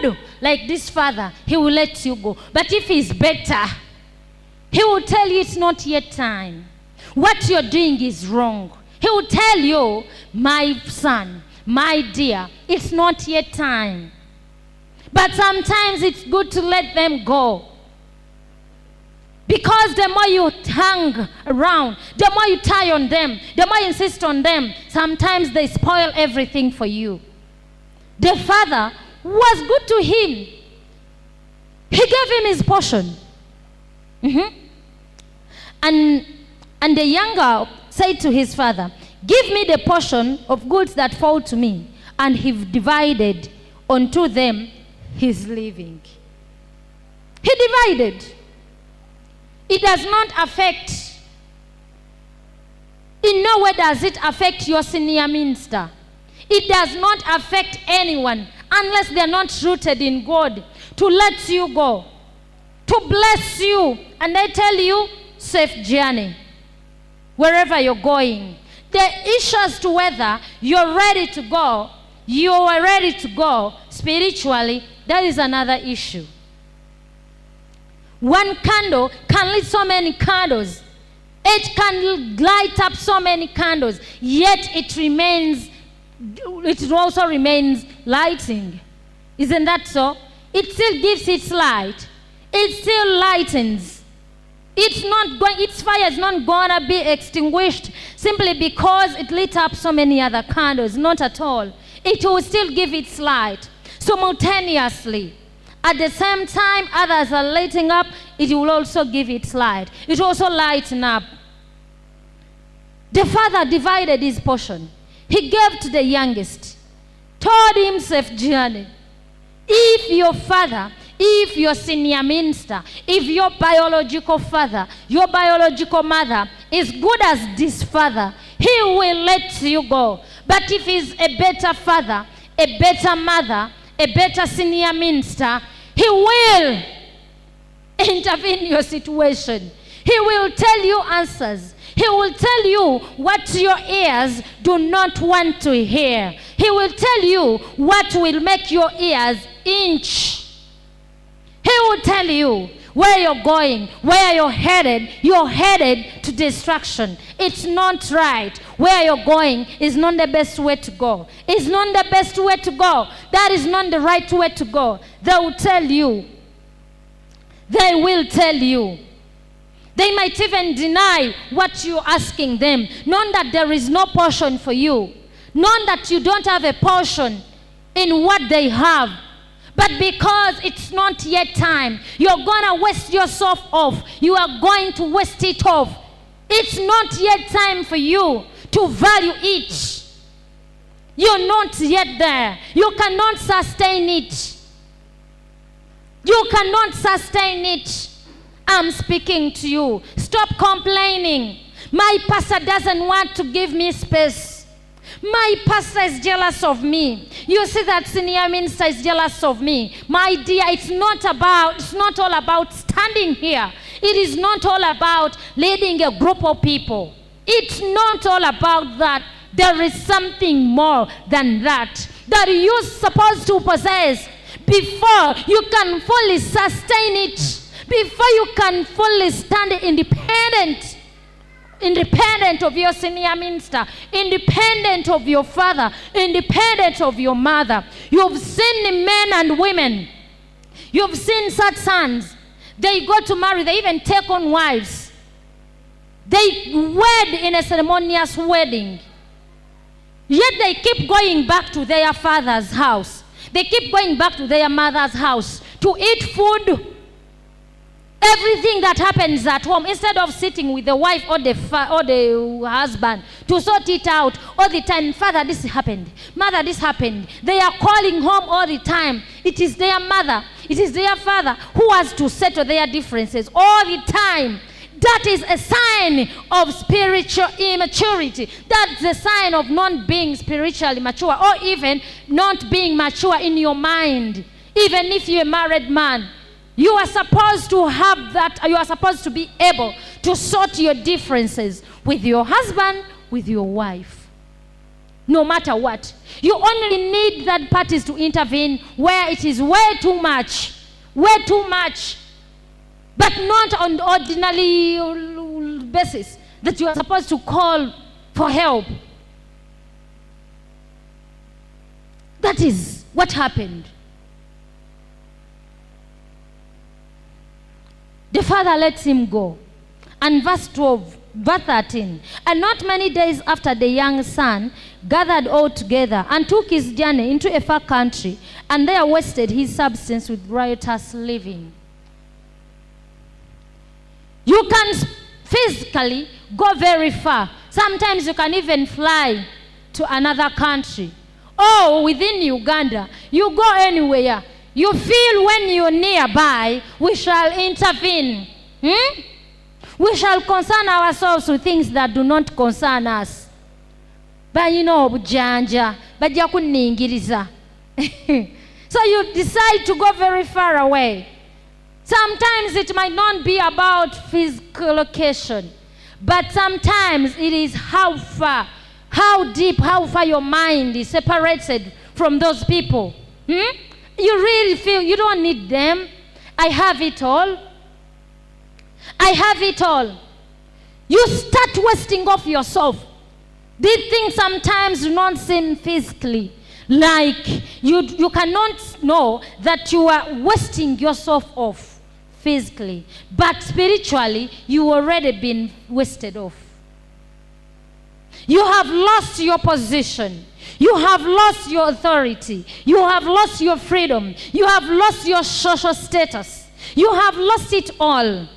good like this father, he will let you go. But if he's better, he will tell you it's not yet time. What you're doing is wrong. He will tell you, my son, my dear, it's not yet time. But sometimes it's good to let them go. Because the more you hang around, the more you tie on them, the more you insist on them, sometimes they spoil everything for you. The father was good to him. He gave him his portion. And the younger said to his father, give me the portion of goods that fall to me. And he divided unto them his living. He divided. It does not affect, in no way does it affect your senior minister. It does not affect anyone unless they are not rooted in God to let you go, to bless you, and they tell you, safe journey, wherever you're going. The issue as to whether you're ready to go, you are ready to go spiritually, that is another issue. One candle can lit so many candles. It can light up so many candles, yet it also remains lighting. Isn't that so? It still gives its light. It still lightens. Its fire is not going to be extinguished simply because it lit up so many other candles. Not at all. It will still give its light simultaneously. At the same time, others are lighting up, it will also give its light. It will also lighten up. The father divided his portion. He gave to the youngest, told him safe journey. If your father, if your senior minister, if your biological father, your biological mother is good as this father, he will let you go. But if he's a better father, a better mother, a better senior minister, he will intervene in your situation. He will tell you answers. He will tell you what your ears do not want to hear. He will tell you what will make your ears itch. He will tell you where you're going, where you're headed. You're headed to destruction. It's not right. Where you're going is not the best way to go. It's not the best way to go. That is not the right way to go. They will tell you. They will tell you. They might even deny what you're asking them, knowing that there is no portion for you, knowing that you don't have a portion in what they have. But because it's not yet time, you're going to waste yourself off. You are going to waste it off. It's not yet time for you to value it. You're not yet there. You cannot sustain it. You cannot sustain it. I'm speaking to you. Stop complaining. My pastor doesn't want to give me space. My pastor is jealous of me. You see that senior minister is jealous of me. My dear, it's not all about standing here. It is not all about leading a group of people. It's not all about that. There is something more than that you're supposed to possess before you can fully sustain it. Before you can fully stand independent of your senior minister, independent of your father, independent of your mother. You've seen men and women. You've seen such sons. They go to marry. They even take on wives. They wed in a ceremonious wedding. Yet they keep going back to their father's house. They keep going back to their mother's house to eat food. Everything that happens at home, instead of sitting with the wife or the husband to sort it out all the time. Father, this happened. Mother, this happened. They are calling home all the time. It is their mother, it is their father who has to settle their differences all the time. That is a sign of spiritual immaturity. That's a sign of not being spiritually mature, or even not being mature in your mind. Even if you're a married man, you are supposed to have that. You are supposed to be able to sort your differences with your husband, with your wife. no matter what. You only need third parties to intervene where it is way too much, but not on the ordinary basis that you are supposed to call for help. That is what happened. The father lets him go. And verse 13, and not many days after, the young son gathered all together and took his journey into a far country, and there wasted his substance with riotous living. You can physically go very far. Sometimes you can even fly to another country. Or within Uganda, you go anywhere. You feel when you're nearby, we shall intervene. We shall concern ourselves with things that do not concern us. But you know, bujanja, bajja kuningiriza. So you decide to go very far away. Sometimes it might not be about physical location, but sometimes it is how far, how deep, how far your mind is separated from those people. You really feel you don't need them. I have it all. I have it all. You start wasting off yourself. These things sometimes do not seem physically. Like you cannot know that you are wasting yourself off physically. But spiritually, you already been wasted off. You have lost your position. You have lost your authority. You have lost your freedom. You have lost your social status. You have lost it all.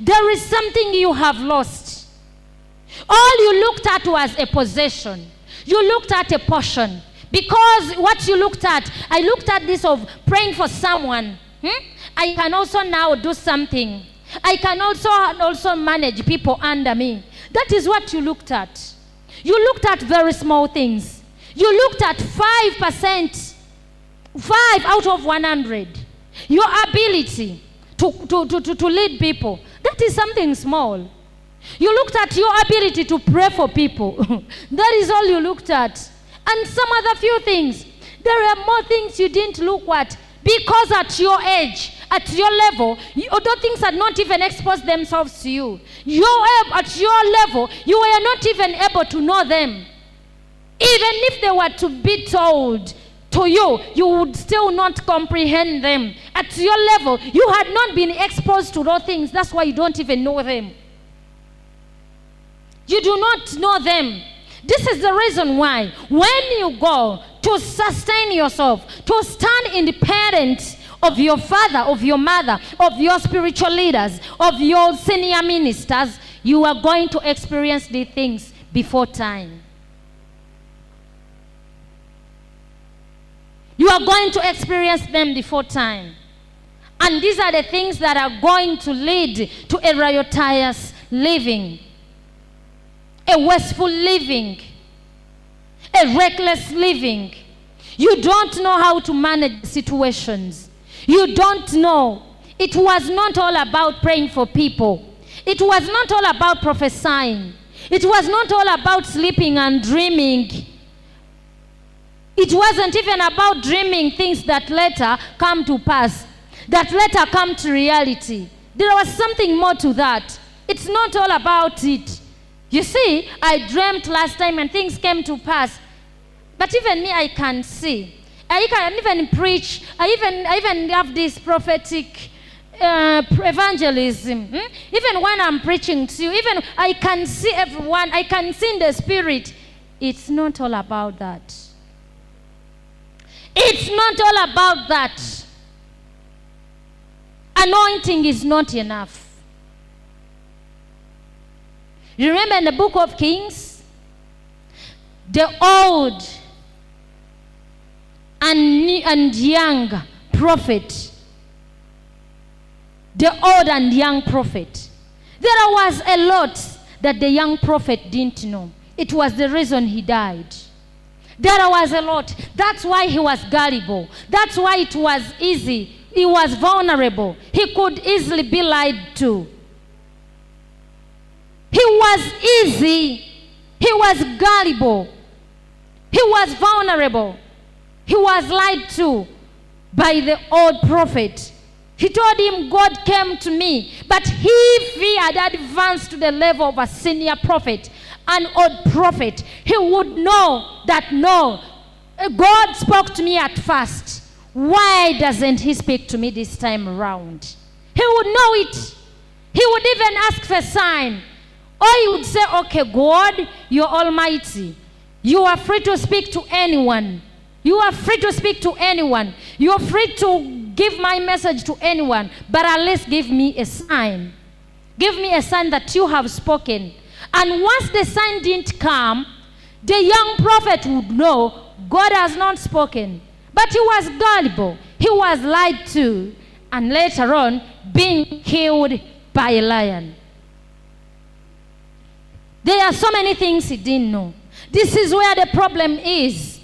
There is something you have lost. All you looked at was a possession. You looked at a portion. Because what you looked at, I looked at this of praying for someone. I can also now do something. I can also manage people under me. That is what you looked at. You looked at very small things. You looked at 5%, 5 out of 100. Your ability to lead people. That is something small. You looked at your ability to pray for people. That is all you looked at. And some other few things. There are more things you didn't look at. Because at your age, at your level, those things had not even exposed themselves to you. At your level, you were not even able to know them. Even if they were to be told to you, you would still not comprehend them. At your level, you had not been exposed to those things. That's why you don't even know them. You do not know them. This is the reason why when you go to sustain yourself, to stand independent of your father, of your mother, of your spiritual leaders, of your senior ministers, you are going to experience these things before time. You are going to experience them before time. And these are the things that are going to lead to a riotous living, a wasteful living, a reckless living. You don't know how to manage situations. You don't know. It was not all about praying for people. It was not all about prophesying. It was not all about sleeping and dreaming. It wasn't even about dreaming things that later come to pass, that later come to reality. There was something more to that. It's not all about it. You see, I dreamt last time and things came to pass. But even me, I can see. I can even preach. I even have this prophetic evangelism. Even when I'm preaching to you, even I can see everyone. I can see in the spirit. It's not all about that. It's not all about that. Anointing is not enough. You remember in the book of Kings, the old and young prophet, the old and young prophet, there was a lot that the young prophet didn't know. It was the reason he died. There was a lot. That's why he was gullible. That's why it was easy. He was vulnerable. He could easily be lied to. He was easy. He was gullible. He was vulnerable. He was lied to by the old prophet. He told him, God came to me. But if he had advanced to the level of a senior prophet, an old prophet, he would know that no, God spoke to me at first. Why doesn't he speak to me this time around? He would know it. He would even ask for a sign. Or he would say, okay, God, you're almighty. You are free to speak to anyone. You are free to speak to anyone. You are free to give my message to anyone. But at least give me a sign. Give me a sign that you have spoken. And once the sign didn't come, the young prophet would know God has not spoken. But he was gullible. He was lied to. And later on, being killed by a lion. There are so many things he didn't know. This is where the problem is.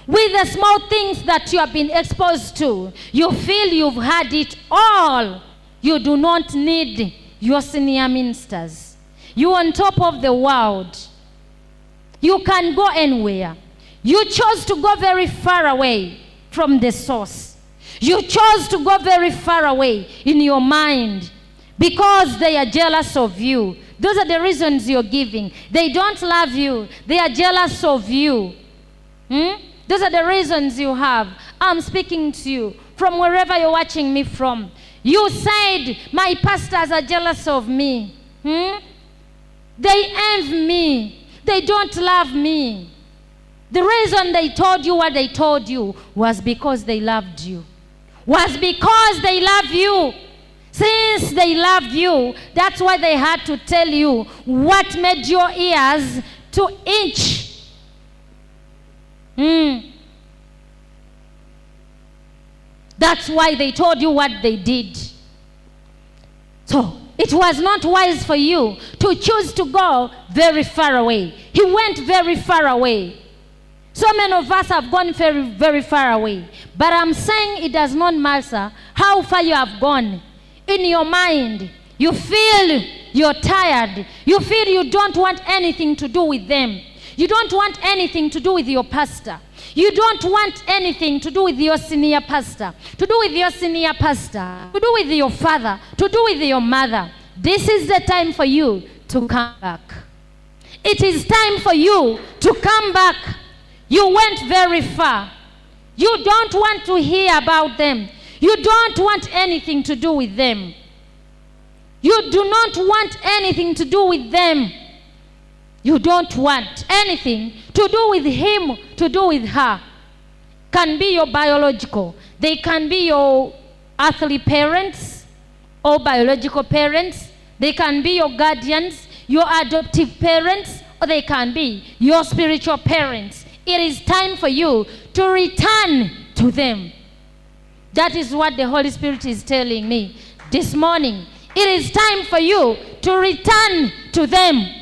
With the small things that you have been exposed to, you feel you've had it all. You do not need your senior ministers. You're on top of the world. You can go anywhere. You chose to go very far away from the source. You chose to go very far away in your mind because they are jealous of you. Those are the reasons you're giving. They don't love you. They are jealous of you. Those are the reasons you have. I'm speaking to you from wherever you're watching me from. You said, my pastors are jealous of me. They envy me. They don't love me. The reason they told you what they told you was because they loved you. Was because they love you. Since they loved you, that's why they had to tell you what made your ears to itch. That's why they told you what they did. So, it was not wise for you to choose to go very far away. He went very far away. So many of us have gone very, very far away. But I'm saying it does not matter how far you have gone. In your mind, you feel you're tired. You feel you don't want anything to do with them. You don't want anything to do with your pastor. You don't want anything to do with your senior pastor, to do with your senior pastor, to do with your father, to do with your mother. This is the time for you to come back. It is time for you to come back. You went very far. You don't want to hear about them. You don't want anything to do with them. You do not want anything to do with them. You don't want anything to do with him, to do with her. Can be your biological. They can be your earthly parents or biological parents. They can be your guardians, your adoptive parents, or they can be your spiritual parents. It is time for you to return to them. That is what the Holy Spirit is telling me this morning. It is time for you to return to them.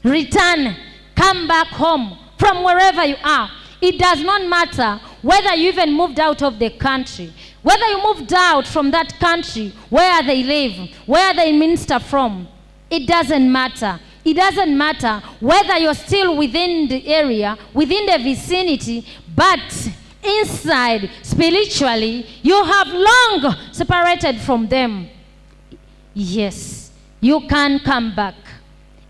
Return. Come back home from wherever you are. It does not matter whether you even moved out of the country, whether you moved out from that country where they live, where they minister from. It doesn't matter. It doesn't matter whether you're still within the area, within the vicinity, but inside, spiritually, you have long separated from them. Yes, you can come back.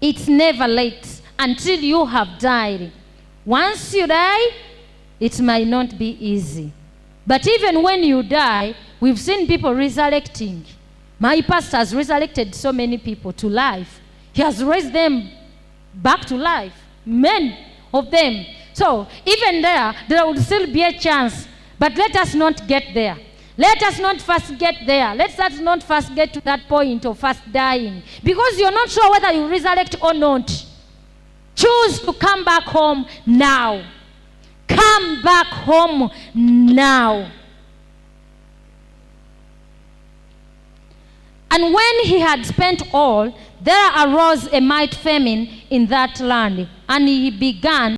It's never late until you have died. Once you die, it might not be easy. But even when you die, we've seen people resurrecting. My pastor has resurrected so many people to life. He has raised them back to life. Many of them. So even there would still be a chance. But let us not get there. Let us not first get there. Let us not first get to that point of first dying. Because you're not sure whether you resurrect or not. Choose to come back home now. Come back home now. And when he had spent all, there arose a mighty famine in that land, and he began